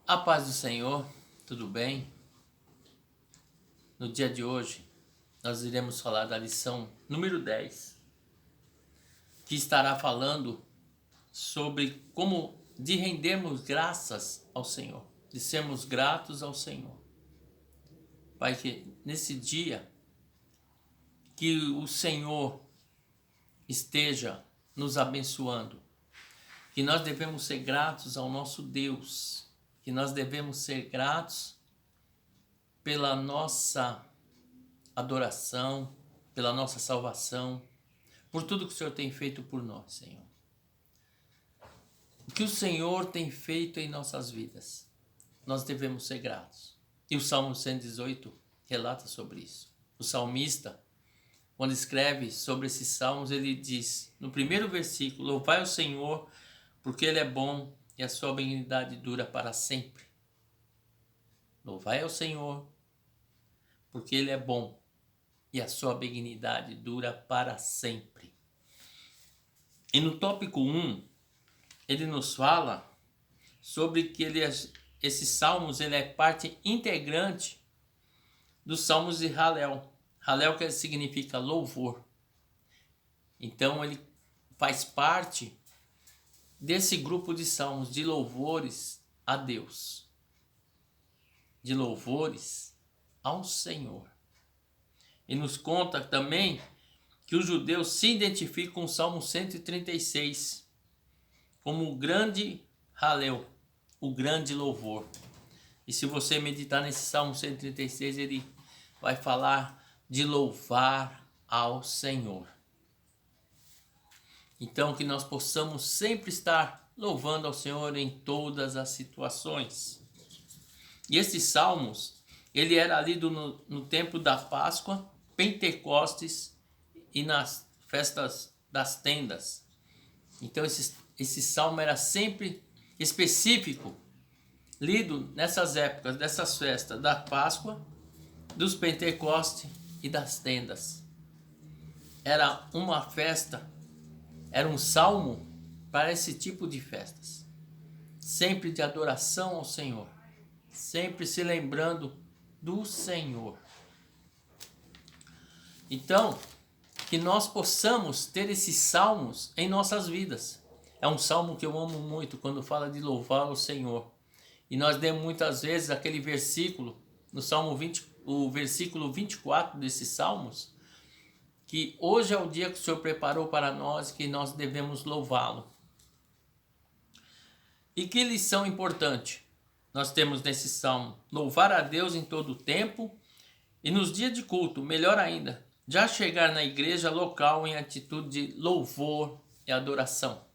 A paz do Senhor, tudo bem? No dia de hoje, nós iremos falar da lição número 10, que estará falando sobre como de rendermos graças ao Senhor, de sermos gratos ao Senhor. Pai, que nesse dia, que o Senhor esteja nos abençoando, que nós devemos ser gratos ao nosso Deus, que nós devemos ser gratos pela nossa adoração, pela nossa salvação, por tudo que o Senhor tem feito por nós, Senhor. O que o Senhor tem feito em nossas vidas, nós devemos ser gratos. E o Salmo 118 relata sobre isso. O salmista, quando escreve sobre esses salmos, ele diz, no primeiro versículo, louvai o Senhor, porque Ele é bom e a sua benignidade dura para sempre. Louvai ao Senhor, porque Ele é bom e a sua benignidade dura para sempre. E no tópico 1, ele nos fala sobre que esses salmos ele é parte integrante dos salmos de Halel. Halel que significa louvor. Então ele faz parte desse grupo de salmos de louvores a Deus, de louvores ao Senhor. E nos conta também que os judeus se identificam com o Salmo 136 como o grande Halel, o grande louvor. E se você meditar nesse Salmo 136, ele vai falar de louvar ao Senhor. Então que nós possamos sempre estar louvando ao Senhor em todas as situações. E esses salmos, ele era lido no tempo da Páscoa, Pentecostes e nas festas das tendas. Então esse salmo era sempre específico, lido nessas épocas, dessas festas da Páscoa, dos Pentecostes e das tendas. Era uma festa, era um salmo para esse tipo de festas. Sempre de adoração ao Senhor, sempre se lembrando do Senhor. Então, que nós possamos ter esses salmos em nossas vidas. É um salmo que eu amo muito quando fala de louvar o Senhor. E nós demos muitas vezes aquele versículo, no Salmo 20, o versículo 24 desses salmos, que hoje é o dia que o Senhor preparou para nós, que nós devemos louvá-lo. E que lição importante nós temos nesse salmo? Louvar a Deus em todo o tempo e nos dias de culto, melhor ainda, já chegar na igreja local em atitude de louvor e adoração.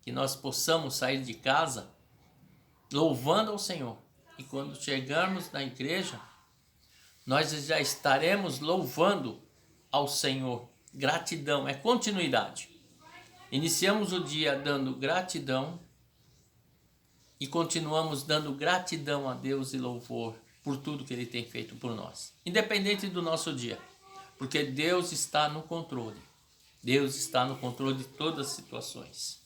Que nós possamos sair de casa louvando ao Senhor. E quando chegarmos na igreja, nós já estaremos louvando ao Senhor. Gratidão, é continuidade. Iniciamos o dia dando gratidão e continuamos dando gratidão a Deus e louvor por tudo que Ele tem feito por nós. Independente do nosso dia. Porque Deus está no controle. Deus está no controle de todas as situações.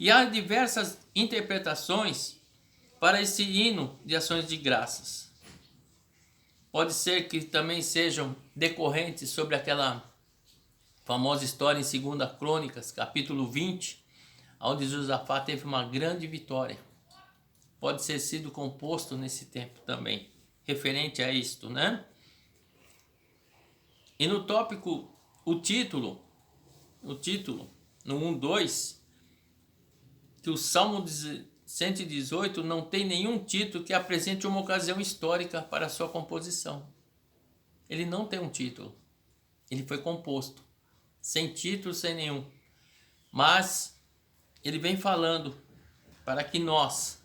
E há diversas interpretações para esse hino de ações de graças. Pode ser que também sejam decorrentes sobre aquela famosa história em 2 Crônicas, capítulo 20, onde Josafá teve uma grande vitória. Pode ser sido composto nesse tempo também, referente a isto, né? E no tópico, o título, no 1:2, que o Salmo 118 não tem nenhum título que apresente uma ocasião histórica para a sua composição. Ele não tem um título. Ele foi composto, sem título, sem nenhum. Mas ele vem falando para que nós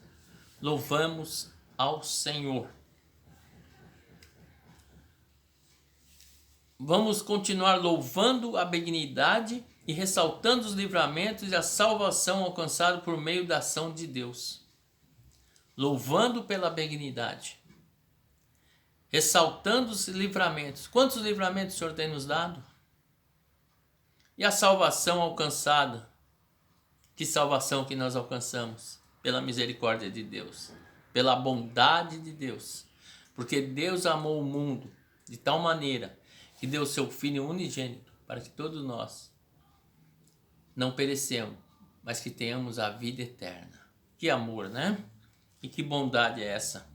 louvamos ao Senhor. Vamos continuar louvando a benignidade e ressaltando os livramentos e a salvação alcançada por meio da ação de Deus. Louvando pela benignidade. Ressaltando os livramentos. Quantos livramentos o Senhor tem nos dado? E a salvação alcançada? Que salvação que nós alcançamos? Pela misericórdia de Deus. pela bondade de Deus. Porque Deus amou o mundo de tal maneira que deu seu Filho unigênito para que todos nós não perecemos, mas que tenhamos a vida eterna. Que amor, né? E que bondade é essa?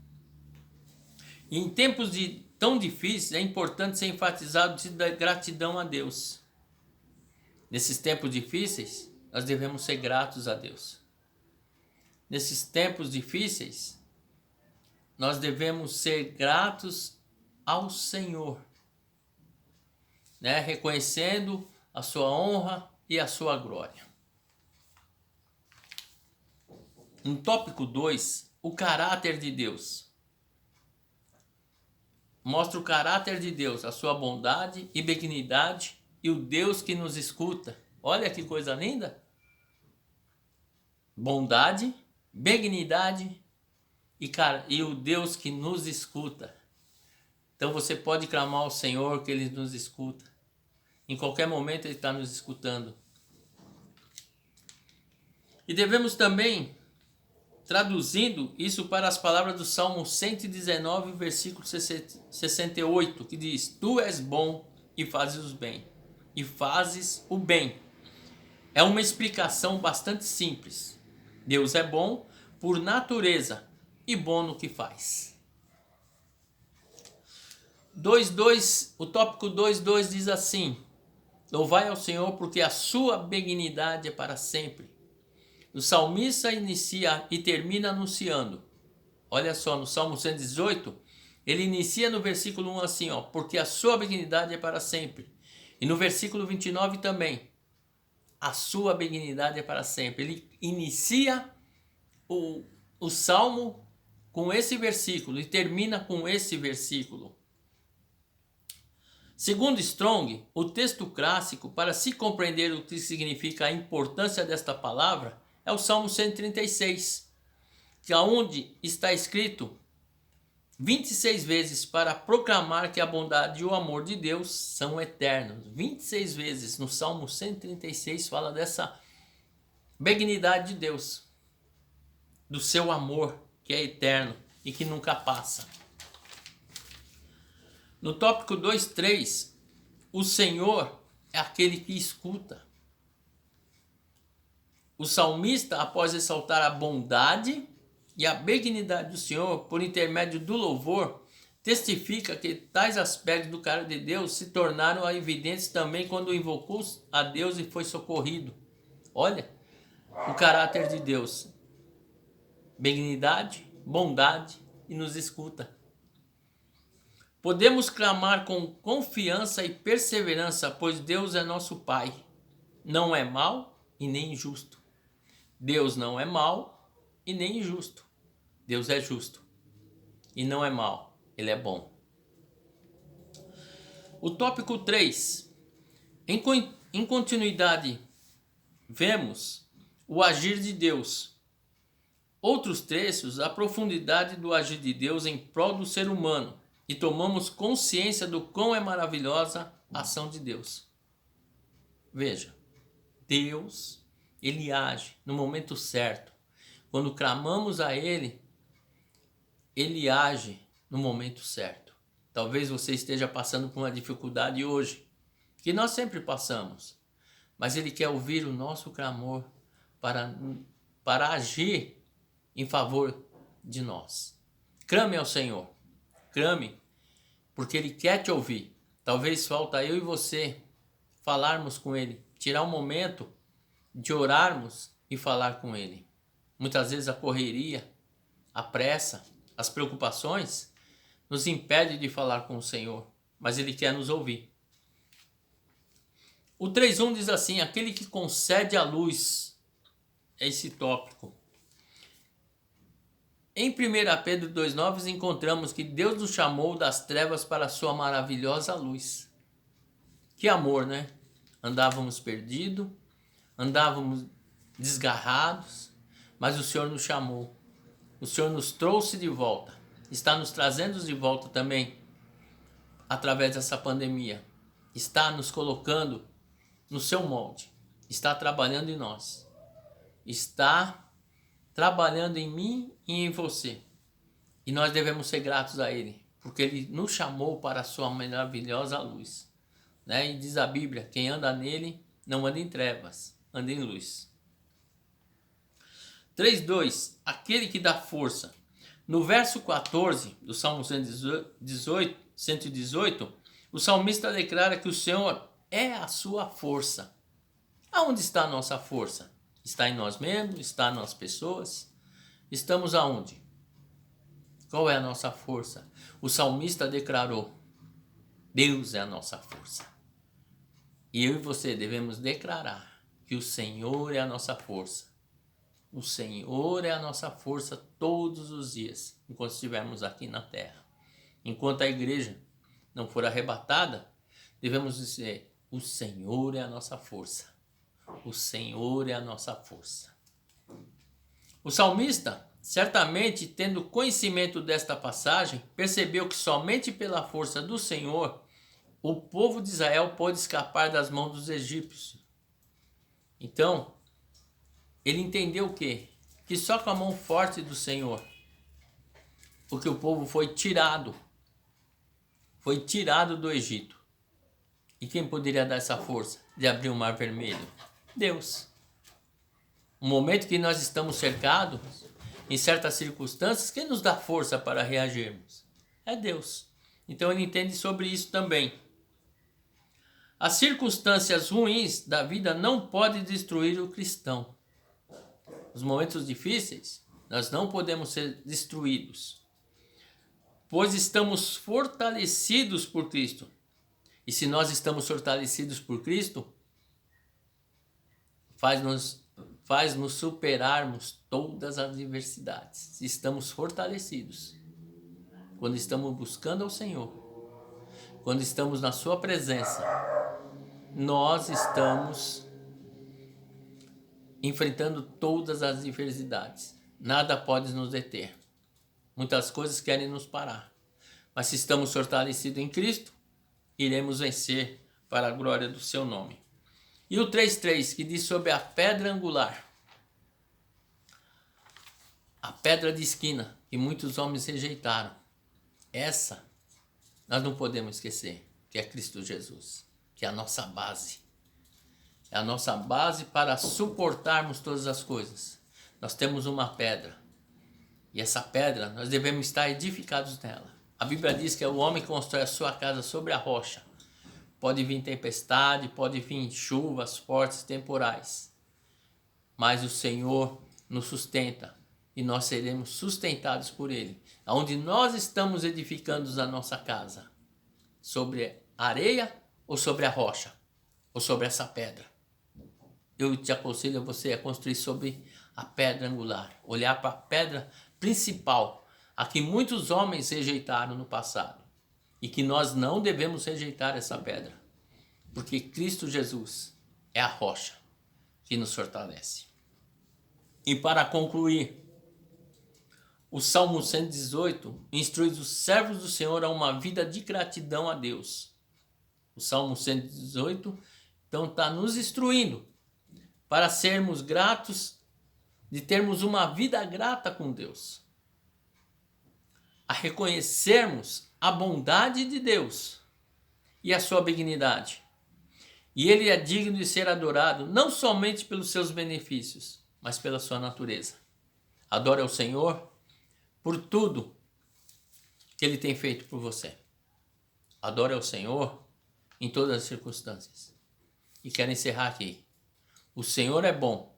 E em tempos tão difíceis é importante ser enfatizado a gratidão a Deus. Nesses tempos difíceis, nós devemos ser gratos a Deus. Nesses tempos difíceis, nós devemos ser gratos ao Senhor, né? Reconhecendo a sua honra e a sua glória. No tópico 2, o caráter de Deus. Mostra o caráter de Deus, a sua bondade e benignidade e o Deus que nos escuta. Olha que coisa linda! Bondade, benignidade e o Deus que nos escuta. Então você pode clamar ao Senhor que Ele nos escuta. Em qualquer momento Ele está nos escutando. E devemos também, traduzindo isso para as palavras do Salmo 119, versículo 68, que diz: Tu és bom e fazes o bem. E fazes o bem. É uma explicação bastante simples. Deus é bom por natureza e bom no que faz. 2.2, o tópico 2.2 diz assim: Louvai ao Senhor porque a sua benignidade é para sempre. O salmista inicia e termina anunciando. Olha só, no Salmo 118, ele inicia no versículo 1 assim, ó, porque a sua benignidade é para sempre. E no versículo 29 também, a sua benignidade é para sempre. Ele inicia o Salmo com esse versículo e termina com esse versículo. Segundo Strong, o texto clássico, para se compreender o que significa a importância desta palavra, é o Salmo 136, que aonde está escrito 26 vezes para proclamar que a bondade e o amor de Deus são eternos. 26 vezes no Salmo 136 fala dessa benignidade de Deus, do seu amor que é eterno e que nunca passa. No tópico 2.3, o Senhor é aquele que escuta. O salmista, após ressaltar a bondade e a benignidade do Senhor por intermédio do louvor, testifica que tais aspectos do caráter de Deus se tornaram evidentes também quando invocou a Deus e foi socorrido. Olha, o caráter de Deus: benignidade, bondade e nos escuta. Podemos clamar com confiança e perseverança, pois Deus é nosso Pai. Não é mau e nem injusto. Deus não é mau e nem injusto. Deus é justo e não é mau, Ele é bom. O tópico 3. Em continuidade, vemos o agir de Deus. Outros trechos, a profundidade do agir de Deus em prol do ser humano, e tomamos consciência do quão é maravilhosa a ação de Deus. Veja, Deus, Ele age no momento certo. Quando clamamos a Ele, Ele age no momento certo. Talvez você esteja passando por uma dificuldade hoje, que nós sempre passamos, mas Ele quer ouvir o nosso clamor para agir em favor de nós. Clame ao Senhor. Clame, porque Ele quer te ouvir. Talvez falta eu e você falarmos com Ele, tirar um momento de orarmos e falar com Ele. Muitas vezes a correria, a pressa, as preocupações nos impedem de falar com o Senhor, mas Ele quer nos ouvir. O 3.1 diz assim: aquele que concede a luz. É esse tópico. Em 1 Pedro 2.9 encontramos que Deus nos chamou das trevas para a sua maravilhosa luz. Que amor, né? Andávamos perdidos, andávamos desgarrados, mas o Senhor nos chamou. O Senhor nos trouxe de volta. Está nos trazendo de volta também através dessa pandemia. Está nos colocando no seu molde. Está trabalhando em nós. Está trabalhando em mim e em você. E nós devemos ser gratos a Ele, porque Ele nos chamou para a sua maravilhosa luz. Né? E diz a Bíblia, quem anda nele não anda em trevas, anda em luz. 3:2, aquele que dá força. No verso 14 do Salmo 118, o salmista declara que o Senhor é a sua força. Aonde está a nossa força? Está em nós mesmos? Está nas pessoas? Estamos aonde? Qual é a nossa força? O salmista declarou, Deus é a nossa força. E eu e você devemos declarar que o Senhor é a nossa força. O Senhor é a nossa força todos os dias, enquanto estivermos aqui na terra. Enquanto a igreja não for arrebatada, devemos dizer, o Senhor é a nossa força. O Senhor é a nossa força. O salmista, certamente tendo conhecimento desta passagem, percebeu que somente pela força do Senhor o povo de Israel pôde escapar das mãos dos egípcios. Então, ele entendeu o quê? Que só com a mão forte do Senhor, porque o povo foi tirado do Egito. E quem poderia dar essa força de abrir o Mar Vermelho? Deus. No momento que nós estamos cercados, em certas circunstâncias, quem nos dá força para reagirmos? É Deus. Então ele entende sobre isso também. As circunstâncias ruins da vida não podem destruir o cristão. Nos momentos difíceis, nós não podemos ser destruídos, pois estamos fortalecidos por Cristo. E se nós estamos fortalecidos por Cristo, faz-nos superarmos todas as adversidades. Estamos fortalecidos. Quando estamos buscando ao Senhor, quando estamos na sua presença, nós estamos enfrentando todas as adversidades. Nada pode nos deter. Muitas coisas querem nos parar. Mas se estamos fortalecidos em Cristo, iremos vencer para a glória do seu nome. E o 3:3, que diz sobre a pedra angular. A pedra de esquina, que muitos homens rejeitaram. Essa, nós não podemos esquecer, que é Cristo Jesus, que é a nossa base. É a nossa base para suportarmos todas as coisas. Nós temos uma pedra. E essa pedra, nós devemos estar edificados nela. A Bíblia diz que é o homem que constrói a sua casa sobre a rocha. Pode vir tempestade, pode vir chuvas fortes, temporais. Mas o Senhor nos sustenta. E nós seremos sustentados por Ele. Onde nós estamos edificando a nossa casa? Sobre a areia ou sobre a rocha? Ou sobre essa pedra? Eu te aconselho a você a construir sobre a pedra angular. Olhar para a pedra principal, a que muitos homens rejeitaram no passado. E que nós não devemos rejeitar essa pedra. Porque Cristo Jesus é a rocha que nos fortalece. E para concluir, o Salmo 118 instrui os servos do Senhor a uma vida de gratidão a Deus. O Salmo 118, então, está nos instruindo para sermos gratos, de termos uma vida grata com Deus. A reconhecermos a bondade de Deus e a sua benignidade. E Ele é digno de ser adorado, não somente pelos seus benefícios, mas pela sua natureza. Adore ao Senhor por tudo que Ele tem feito por você. Adore ao Senhor em todas as circunstâncias. E quero encerrar aqui. O Senhor é bom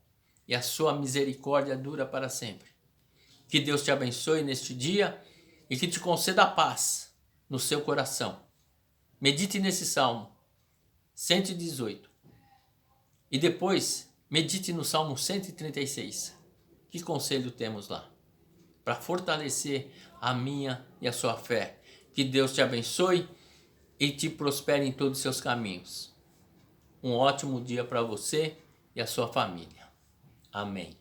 e a sua misericórdia dura para sempre. Que Deus te abençoe neste dia e que te conceda a paz no seu coração. Medite nesse Salmo 118. E depois medite no Salmo 136. Que conselho temos lá? Para fortalecer a minha e a sua fé. Que Deus te abençoe e te prospere em todos os seus caminhos. Um ótimo dia para você e a sua família. Amém.